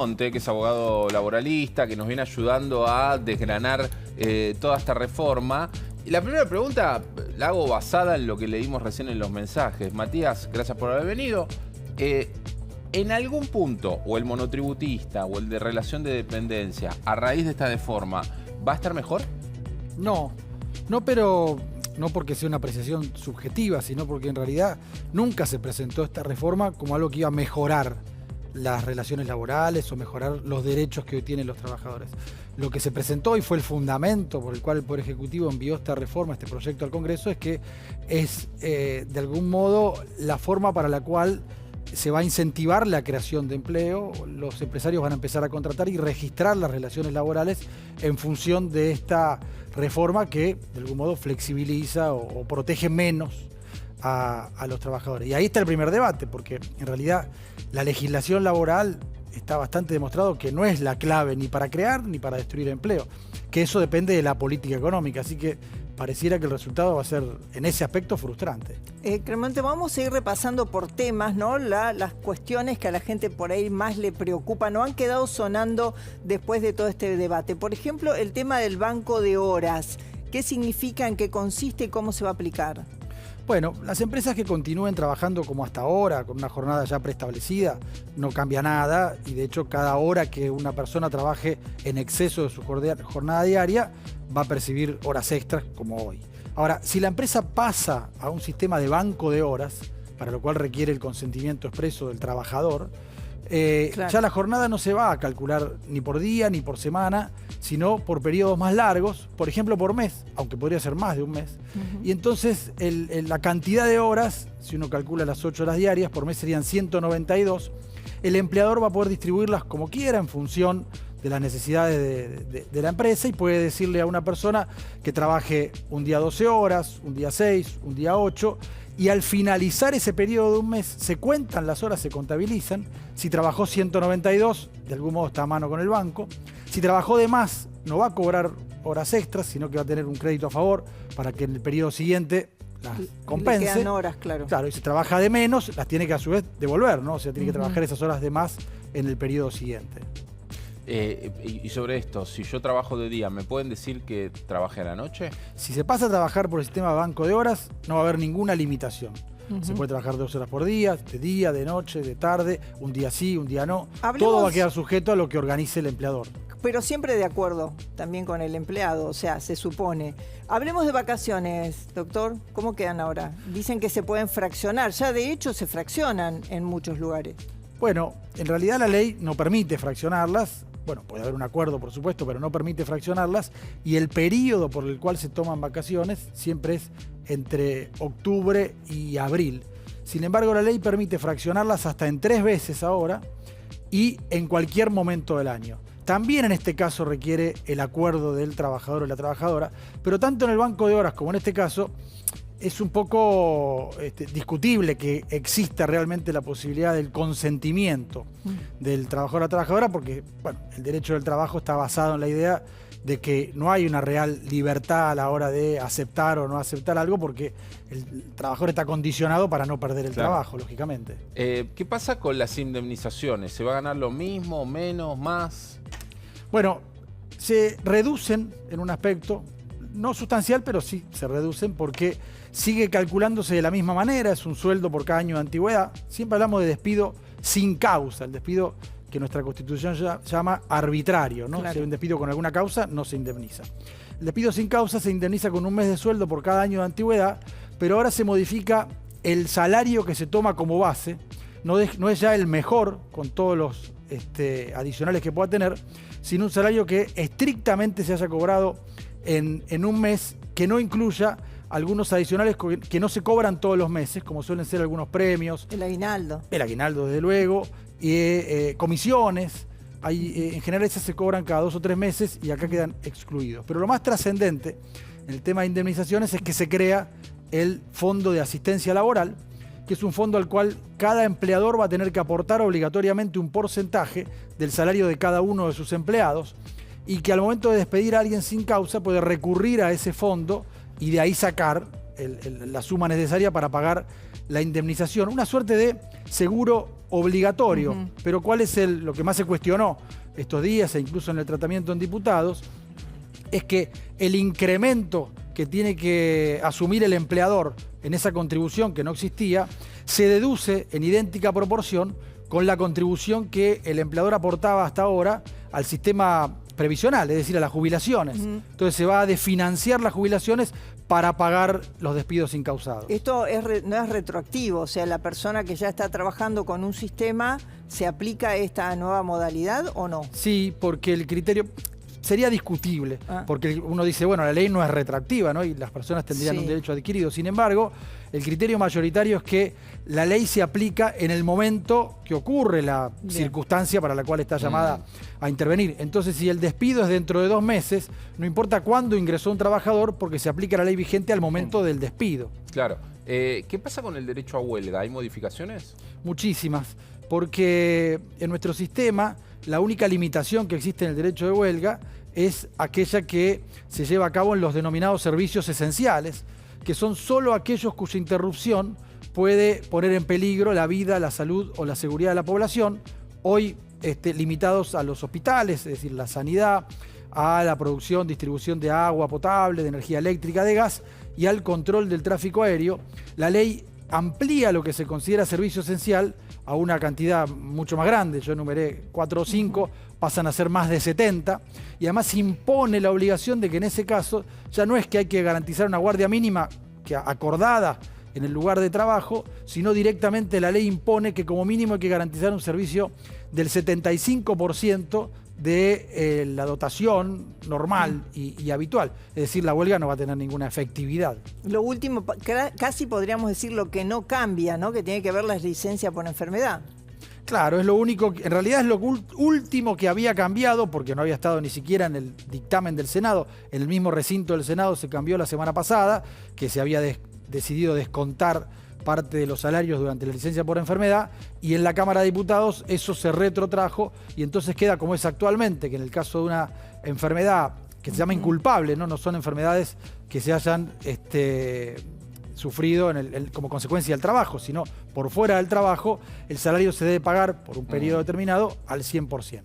Monte, que es abogado laboralista, que nos viene ayudando a desgranar toda esta reforma. Y la primera pregunta la hago basada en lo que leímos recién en los mensajes. Matías, gracias por haber venido. ¿En algún punto, o el monotributista, o el de relación de dependencia, a raíz de esta reforma, va a estar mejor? No, pero no porque sea una apreciación subjetiva, sino porque en realidad nunca se presentó esta reforma como algo que iba a mejorar las relaciones laborales o mejorar los derechos que hoy tienen los trabajadores. Lo que se presentó y fue el fundamento por el cual el Poder Ejecutivo envió esta reforma, este proyecto al Congreso, es que es de algún modo la forma para la cual se va a incentivar la creación de empleo. Los empresarios van a empezar a contratar y registrar las relaciones laborales en función de esta reforma que de algún modo flexibiliza o protege menos a los trabajadores. Y ahí está el primer debate, porque en realidad la legislación laboral está bastante demostrado que no es la clave ni para crear ni para destruir empleo, que eso depende de la política económica, así que pareciera que el resultado va a ser en ese aspecto frustrante. Clemente, vamos a ir repasando por temas, ¿no? Las cuestiones que a la gente por ahí más le preocupan o han quedado sonando después de todo este debate. Por ejemplo, el tema del banco de horas. ¿Qué significa, en qué consiste y cómo se va a aplicar? Bueno, las empresas que continúen trabajando como hasta ahora, con una jornada ya preestablecida, no cambia nada, y de hecho cada hora que una persona trabaje en exceso de su jornada diaria va a percibir horas extras como hoy. Ahora, si la empresa pasa a un sistema de banco de horas, para lo cual requiere el consentimiento expreso del trabajador, claro, ya la jornada no se va a calcular ni por día ni por semana, sino por periodos más largos, por ejemplo por mes, aunque podría ser más de un mes. Y entonces la cantidad de horas, si uno calcula las 8 horas diarias, por mes serían 192. El empleador va a poder distribuirlas como quiera en función de las necesidades de la empresa, y puede decirle a una persona que trabaje un día 12 horas, un día 6, un día 8, y al finalizar ese periodo de un mes se cuentan las horas, se contabilizan. Si trabajó 192, de algún modo está a mano con el banco. Si trabajó de más, no va a cobrar horas extras, sino que va a tener un crédito a favor para que en el periodo siguiente las compense. Le quedan horas, claro. Claro, y si trabaja de menos, las tiene que a su vez devolver, ¿no? O sea, tiene que trabajar esas horas de más en el periodo siguiente. Y sobre esto, si yo trabajo de día, ¿me pueden decir que trabaje a la noche? Si se pasa a trabajar por el sistema banco de horas, no va a haber ninguna limitación. Se puede trabajar 2 horas por día, de noche, de tarde, un día sí, un día no. Todo va a quedar sujeto a lo que organice el empleador. Pero siempre de acuerdo también con el empleado, o sea, se supone. Hablemos de vacaciones, doctor. ¿Cómo quedan ahora? Dicen que se pueden fraccionar. Ya de hecho se fraccionan en muchos lugares. Bueno, en realidad la ley no permite fraccionarlas. Bueno, puede haber un acuerdo, por supuesto, pero no permite fraccionarlas. Y el periodo por el cual se toman vacaciones siempre es entre octubre y abril. Sin embargo, la ley permite fraccionarlas hasta en 3 veces ahora y en cualquier momento del año. También en este caso requiere el acuerdo del trabajador o la trabajadora, pero tanto en el banco de horas como en este caso es un poco discutible que exista realmente la posibilidad del consentimiento del trabajador o la trabajadora, porque bueno, el derecho del trabajo está basado en la idea de que no hay una real libertad a la hora de aceptar o no aceptar algo, porque el trabajador está condicionado para no perder el trabajo, lógicamente. ¿Qué pasa con las indemnizaciones? ¿Se va a ganar lo mismo, menos, más? Bueno, se reducen en un aspecto, no sustancial, pero sí se reducen porque sigue calculándose de la misma manera, es un sueldo por cada año de antigüedad. Siempre hablamos de despido sin causa, el despido que nuestra Constitución llama arbitrario, ¿no? Claro. Si hay un despido con alguna causa, no se indemniza. El despido sin causa se indemniza con un mes de sueldo por cada año de antigüedad, pero ahora se modifica el salario que se toma como base. No es ya el mejor, con todos los adicionales que pueda tener, sino un salario que estrictamente se haya cobrado en un mes, que no incluya algunos adicionales que no se cobran todos los meses, como suelen ser algunos premios. El aguinaldo. El aguinaldo, desde luego. Y comisiones. En general esas se cobran cada 2 o 3 meses y acá quedan excluidos. Pero lo más trascendente en el tema de indemnizaciones es que se crea el Fondo de Asistencia Laboral, que es un fondo al cual cada empleador va a tener que aportar obligatoriamente un porcentaje del salario de cada uno de sus empleados, y que al momento de despedir a alguien sin causa puede recurrir a ese fondo y de ahí sacar la suma necesaria para pagar la indemnización, una suerte de seguro obligatorio. Pero ¿cuál es lo que más se cuestionó estos días e incluso en el tratamiento en diputados? Es que el incremento que tiene que asumir el empleador en esa contribución que no existía, se deduce en idéntica proporción con la contribución que el empleador aportaba hasta ahora al sistema previsional, es decir, a las jubilaciones. Entonces se va a desfinanciar las jubilaciones para pagar los despidos incausados. Esto no es retroactivo, o sea, la persona que ya está trabajando con un sistema, ¿se aplica esta nueva modalidad o no? Sí, porque el criterio sería discutible, porque uno dice, bueno, la ley no es retroactiva, ¿no? Y las personas tendrían un derecho adquirido. Sin embargo, el criterio mayoritario es que la ley se aplica en el momento que ocurre la circunstancia para la cual está llamada a intervenir. Entonces, si el despido es dentro de 2 meses, no importa cuándo ingresó un trabajador, porque se aplica la ley vigente al momento del despido. Claro. ¿Qué pasa con el derecho a huelga? ¿Hay modificaciones? Muchísimas, porque en nuestro sistema la única limitación que existe en el derecho de huelga es aquella que se lleva a cabo en los denominados servicios esenciales, que son solo aquellos cuya interrupción puede poner en peligro la vida, la salud o la seguridad de la población, hoy limitados a los hospitales, es decir, la sanidad, a la producción, distribución de agua potable, de energía eléctrica, de gas y al control del tráfico aéreo. La ley amplía lo que se considera servicio esencial a una cantidad mucho más grande, yo enumeré 4 o 5, pasan a ser más de 70, y además impone la obligación de que en ese caso ya no es que hay que garantizar una guardia mínima acordada en el lugar de trabajo, sino directamente la ley impone que como mínimo hay que garantizar un servicio del 75% de la dotación normal y habitual. Es decir, la huelga no va a tener ninguna efectividad. Lo último, casi podríamos decir lo que no cambia, ¿no? Que tiene que ver la licencia por enfermedad. Claro, es lo único, en realidad es lo último que había cambiado, porque no había estado ni siquiera en el dictamen del Senado. En el mismo recinto del Senado se cambió la semana pasada, que se había decidido descontar parte de los salarios durante la licencia por enfermedad, y en la Cámara de Diputados eso se retrotrajo y entonces queda como es actualmente, que en el caso de una enfermedad que se llama inculpable, no son enfermedades que se hayan sufrido como consecuencia del trabajo, sino por fuera del trabajo, el salario se debe pagar por un periodo determinado al 100%.